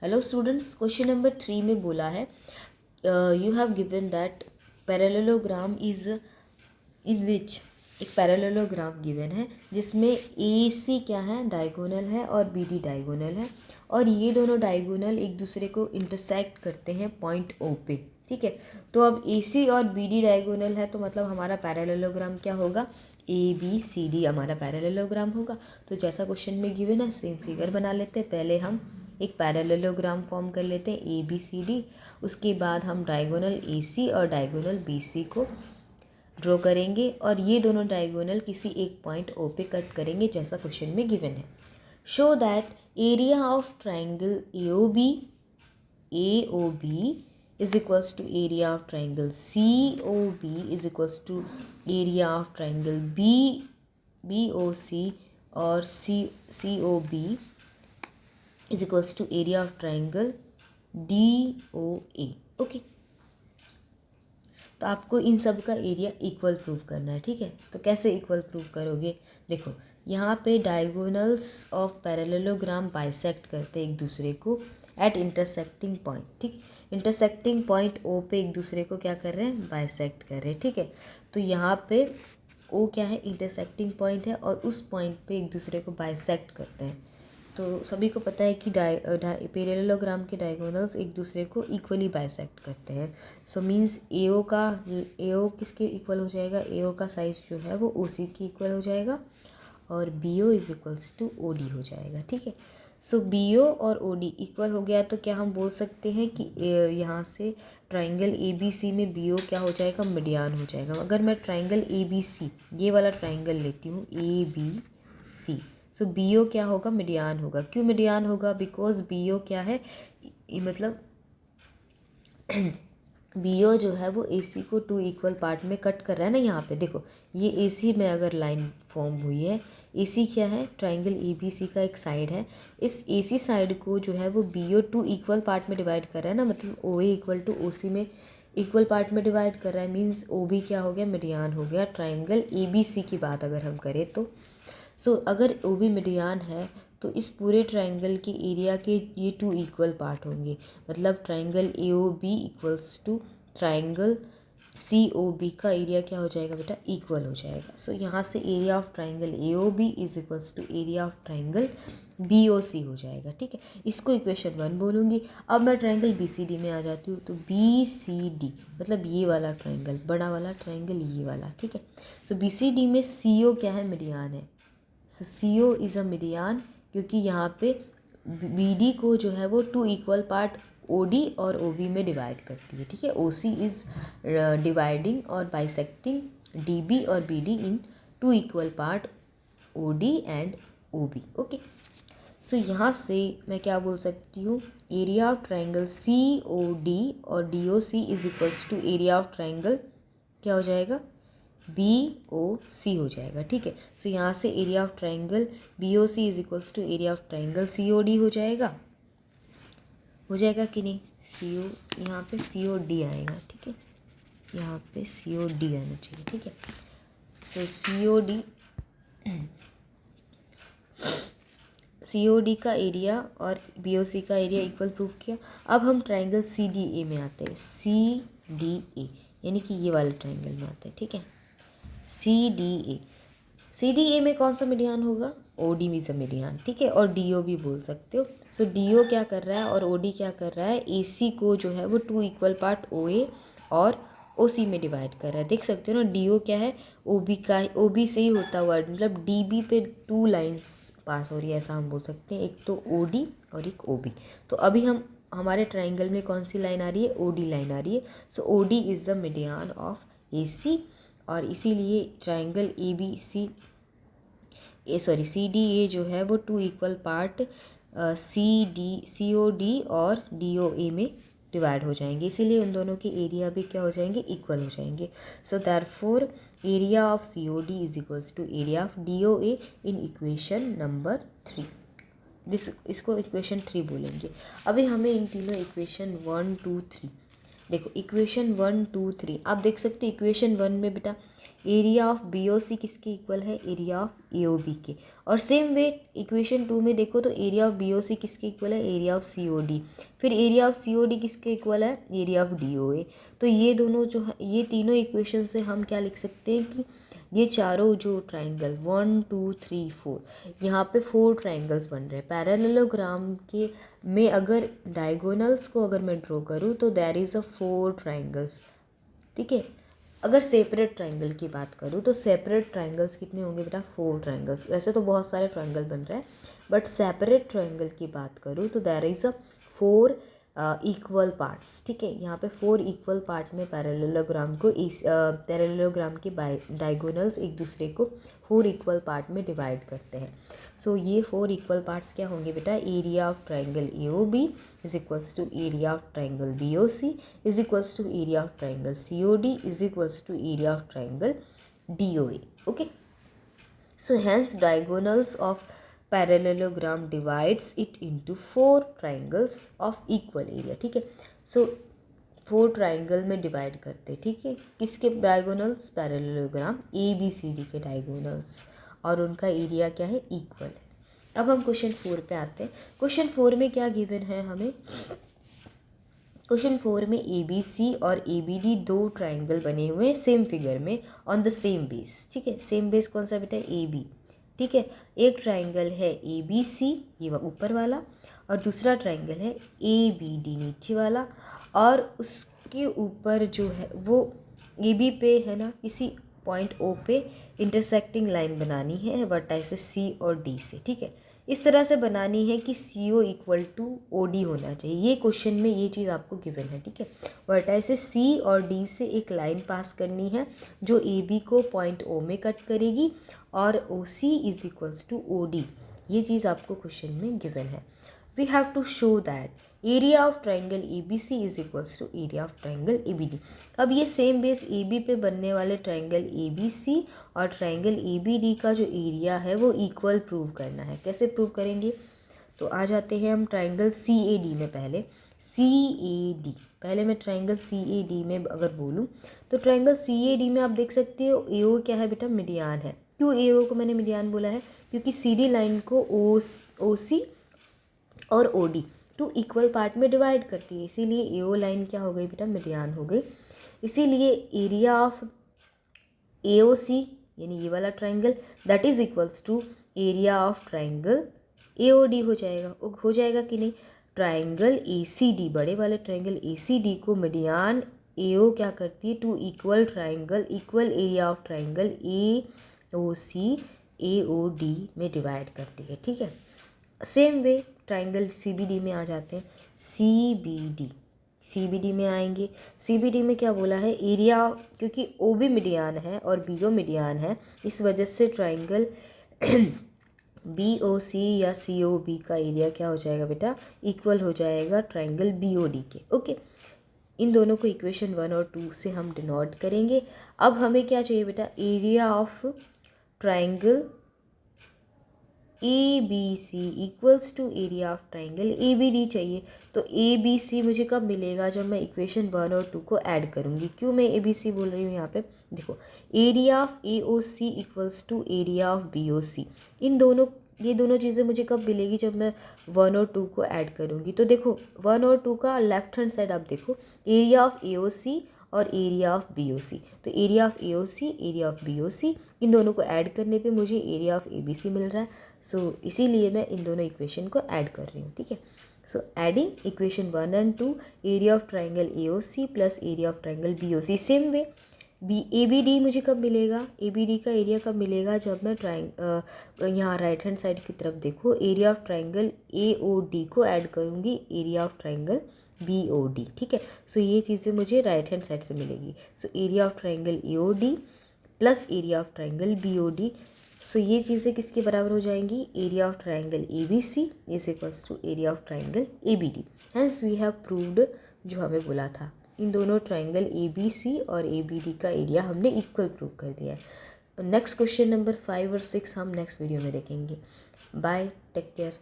Hello students, question number 3 में बोला है you have given that parallelogram is in which एक पैरेललोग्राम गिवन है जिसमें ए सी क्या है, डायगोनल है और बी डी डायगोनल है और ये दोनों डायगोनल एक दूसरे को इंटरसेक्ट करते हैं पॉइंट ओ पे। ठीक है, तो अब ए सी और बी डी डायगोनल है तो मतलब हमारा पैरेललोग्राम क्या होगा, ए बी सी डी हमारा पैरेललोग्राम होगा। तो जैसा क्वेश्चन में गिवन है सेम फिगर बना लेते हैं। पहले हम एक पैरेललोग्राम फॉर्म कर लेते हैं ए बी सी डी, उसके बाद हम डायगोनल ए सी और डायगोनल बी सी को ड्रॉ करेंगे और ये दोनों डायगोनल किसी एक पॉइंट ओ पे कट करेंगे जैसा क्वेश्चन में गिवन है। Show that area of triangle A O B is equals to area of triangle COB is equals to area of triangle BOC और COB is equals to area of triangle DOA। Okay, तो आपको इन सब का area equal prove करना है। ठीक है, तो कैसे इक्वल प्रूव करोगे, देखो यहाँ पे डायगोनल्स ऑफ पैरेललोग्राम बाइसेक्ट करते हैं एक दूसरे को एट इंटरसेक्टिंग पॉइंट। ठीक, इंटरसेक्टिंग पॉइंट ओ पे एक दूसरे को क्या कर रहे हैं, बाइसेक्ट कर रहे हैं। ठीक है, तो यहाँ पे ओ क्या है, इंटरसेक्टिंग पॉइंट है और उस पॉइंट पे एक दूसरे को बाइसेक्ट करते हैं। तो सभी को पता है कि पैरेललोग्राम के डायगोनल्स एक दूसरे को इक्वली बाइसेक्ट करते हैं। सो मीन्स एओ किसके इक्वल हो जाएगा, एओ का साइज जो है वो ओसी के इक्वल हो जाएगा और BO is equals to OD हो जाएगा। ठीक है, सो बीओ और ओडी इक्वल हो गया तो क्या हम बोल सकते हैं कि यहाँ से ट्राइंगल ए बी सी में बीओ क्या हो जाएगा, मीडियन हो जाएगा। अगर मैं ट्राइंगल ए बी सी ये वाला ट्राइंगल लेती हूँ ए बी सी, सो बीओ क्या होगा, मीडियन होगा। क्यों मीडियन होगा, बिकॉज बीओ क्या है, मतलब बीओ जो है वो एसी को टू इक्वल पार्ट में कट कर रहा है ना। यहाँ पे देखो ये एसी में अगर लाइन फॉर्म हुई है, एसी क्या है, ट्राइंगल एबीसी का एक साइड है, इस एसी साइड को जो है वो बीओ टू इक्वल पार्ट में डिवाइड कर रहा है ना, मतलब ओ ए इक्वल टू ओ सी में इक्वल पार्ट में डिवाइड कर रहा है। मीन्स ओ बी क्या हो गया, मीडियन हो गया। ट्राइंगल ए बी सी की बात अगर हम करें तो अगर ओ बी मीडियन है तो इस पूरे ट्राइंगल के एरिया के ये टू इक्वल पार्ट होंगे, मतलब triangle A O B equals to triangle C O B का एरिया क्या हो जाएगा बेटा, इक्वल हो जाएगा। सो यहाँ से area of triangle A O B is equals to area of triangle B O C हो जाएगा। ठीक है, इसको इक्वेशन 1 बोलूँगी। अब मैं ट्राइंगल बी सी डी में आ जाती हूँ, तो बी सी डी मतलब ये वाला ट्राइंगल, बड़ा वाला ट्राइंगल ये वाला। ठीक है, सो बी सी डी में सी ओ क्या है, मीडियन है। सो सी ओ इज़ अ मीडियन क्योंकि यहाँ पे बी डी को जो है वो two equal part O D और ओ बी में डिवाइड करती है। ठीक है, ओ सी इज़ डिवाइडिंग और बाइसेक्टिंग डी बी और B D in two equal part O D and O B. Okay, so यहाँ से मैं क्या बोल सकती हूँ, area of triangle C O D और D O C is equals to area of triangle क्या हो जाएगा, बी ओ सी हो जाएगा। ठीक है, सो यहाँ से area of triangle B O C is equals to area of triangle C O D हो जाएगा कि नहीं, सी ओ यहाँ पे सी ओ डी आएगा। ठीक है, यहाँ पे सी ओ डी आना चाहिए। ठीक है, तो सी ओ डी का एरिया और बी ओ सी का एरिया इक्वल प्रूफ किया। अब हम ट्राइंगल सी डी ए में आते हैं, सी डी ए यानी कि ये वाले ट्राइंगल में आते हैं। ठीक है, सी डी ए में कौन सा मीडियन होगा, O D is a median. ठीक है, और डी ओ भी बोल सकते हो। सो डी ओ क्या कर रहा है और ओ डी क्या कर रहा है, ए सी को जो है वो टू इक्वल पार्ट ओ ए और ओ सी में डिवाइड कर रहा है। देख सकते हो ना, डी ओ क्या है, ओ बी का, ओ बी से ही होता हुआ, मतलब डी बी पे टू लाइन्स पास हो रही है ऐसा हम बोल सकते हैं, एक तो ओ डी और एक ओ बी। तो अभी हमारे ट्राइंगल में कौन सी लाइन आ रही है, ओ डी लाइन आ रही है। So O D is the median of A C और इसीलिए triangle A B C C D A जो है वो two equal part C O D और डी ओ ए में डिवाइड हो जाएंगे, इसीलिए उन दोनों के एरिया भी क्या हो जाएंगे, इक्वल हो जाएंगे। So therefore area of C O D is equals to area of D O A in equation number 3। इसको इक्वेशन 3 बोलेंगे। अभी हमें इन तीनों इक्वेशन 1 2 3 देखो इक्वेशन 1 2 3 आप देख सकते हो। इक्वेशन 1 में बेटा एरिया ऑफ BOC किसके इक्वल है, एरिया ऑफ AOB के। और सेम वे इक्वेशन 2 में देखो तो एरिया ऑफ BOC किसके इक्वल है, एरिया ऑफ COD। फिर एरिया ऑफ COD किसके इक्वल है, एरिया ऑफ DOA। तो ये दोनों जो है, ये तीनों इक्वेशन से हम क्या लिख सकते हैं कि ये चारों जो ट्राइंगल 1 2 3 4 यहाँ पे 4 ट्राइंगल्स बन रहे हैं पैरेललोग्राम के में। अगर डायगोनल्स को अगर मैं ड्रॉ करूँ तो देयर इज़ अ 4 ट्राइंगल्स, ठीक है। अगर सेपरेट ट्राइंगल की बात करूँ तो सेपरेट ट्राइंगल्स कितने होंगे बेटा, 4 ट्राइंगल्स। वैसे तो बहुत सारे ट्राइंगल बन रहे हैं बट सेपरेट ट्राइंगल की बात करूँ तो there is a 4 equal parts, ठीक है। यहाँ पे 4 इक्वल पार्ट में पैरेललोग्राम को पैरेललोग्राम के डायगोनल्स एक दूसरे को 4 इक्वल पार्ट में डिवाइड करते हैं। सो ये 4 इक्वल पार्ट्स क्या होंगे बेटा, area of triangle AOB is equals to area of triangle BOC is equals to area of triangle COD is equals to area of triangle DOA। Okay, so hence diagonals of parallelogram divides it into 4 triangles of equal area, ठीक है। सो 4 triangle में divide करते, ठीक है, किसके diagonals, parallelogram ABCD के diagonals, और उनका एरिया क्या है, इक्वल है। अब हम क्वेश्चन 4 पे आते हैं। क्वेश्चन 4 में क्या गिवन है हमें, क्वेश्चन 4 में ABC और ABD दो ट्राइंगल बने हुए हैं सेम फिगर में ऑन द सेम बेस, ठीक है। सेम बेस कौन सा बेटा, AB, ठीक है। एक ट्राइंगल है ABC ये ऊपर वाला, और दूसरा ट्राइंगल है ABD नीचे वाला, और उसके ऊपर जो है वो AB पे है ना, किसी पॉइंट O पे इंटरसेक्टिंग लाइन बनानी है वर्टाइसेस C और D से, ठीक है। इस तरह से बनानी है कि CO इक्वल टू OD होना चाहिए। ये क्वेश्चन में ये चीज़ आपको गिवन है, ठीक है। वर्टाइसेस C और D से एक लाइन पास करनी है जो AB को पॉइंट O में कट करेगी, और OC is equals to OD। ये चीज़ आपको क्वेश्चन में गिवन है। We have to show that area of triangle ABC is equals to area of triangle ABD। अब ये सेम बेस AB पे बनने वाले ट्राइंगल ABC और ट्राइंगल ABD का जो एरिया है वो इक्वल प्रूव करना है। कैसे प्रूव करेंगे, तो आ जाते हैं हम ट्राइंगल CAD में। पहले मैं ट्राइंगल CAD में अगर बोलूँ तो ट्राइंगल CAD में आप देख सकते हो AO क्या है बेटा, मीडियान है। क्यों AO को मैंने मीडियान बोला है, क्योंकि CD लाइन को OC और OD टू इक्वल पार्ट में डिवाइड करती है, इसीलिए AO लाइन क्या हो गई बेटा, मीडियान हो गई। इसीलिए एरिया ऑफ AOC यानी ये वाला triangle that is equals to area of triangle AOD हो जाएगा कि नहीं। ट्राइंगल ACD, बड़े वाले ट्राइंगल ACD को मीडियान AO क्या करती है, two equal triangle area of of ट्राइंगल AOC AOD में डिवाइड करती है, ठीक है। सेम वे ट्राइंगल CBD में आ जाते हैं। CBD में आएंगे। CBD में क्या बोला है, एरिया, क्योंकि OB मीडियान है और BO मीडियान है, इस वजह से ट्राइंगल BOC या COB का एरिया क्या हो जाएगा बेटा, इक्वल हो जाएगा ट्राइंगल BOD के। ओके, इन दोनों को इक्वेशन 1 और 2 से हम डिनोट करेंगे। अब हमें क्या चाहिए बेटा, area of triangle ABC equals to area of triangle ABD चाहिए। तो ABC मुझे कब मिलेगा, जब मैं इक्वेशन 1 और 2 को ऐड करूँगी। क्यों मैं ABC बोल रही हूँ यहाँ पे, देखो area of AOC equals to area of BOC, ये दोनों चीज़ें मुझे कब मिलेगी, जब मैं 1 और 2 को ऐड करूँगी। तो देखो 1 और 2 का लेफ्ट हैंड साइड आप देखो, एरिया ऑफ AOC और एरिया ऑफ BOC। तो area of AOC area of BOC, इन दोनों को ऐड करने पे मुझे एरिया ऑफ ABC मिल रहा है। सो इसीलिए मैं इन दोनों इक्वेशन को ऐड कर रही हूँ, ठीक है। So adding equation 1 and 2, area of ट्राइंगल AOC plus area of triangle BOC। Same way ABD मुझे कब मिलेगा, ABD का एरिया कब मिलेगा, जब मैं यहाँ राइट हैंड साइड की तरफ देखो, एरिया ऑफ ट्राइंगल AOD को ऐड करूँगी एरिया ऑफ ट्राइंगल BOD, ठीक है। सो ये चीज़ें मुझे राइट हैंड साइड से मिलेगी। So area of triangle AOD plus area of triangle BOD, so ये चीज़ें किसके बराबर हो जाएंगी, area of triangle ABC is equals to area of triangle ABD। Hence we have proved जो हमें बोला था, इन दोनों ट्राइंगल ABC और ABD का एरिया हमने इक्वल प्रूव कर दिया है। नेक्स्ट क्वेश्चन नंबर 5 और 6 हम नेक्स्ट वीडियो में देखेंगे। Bye, take care.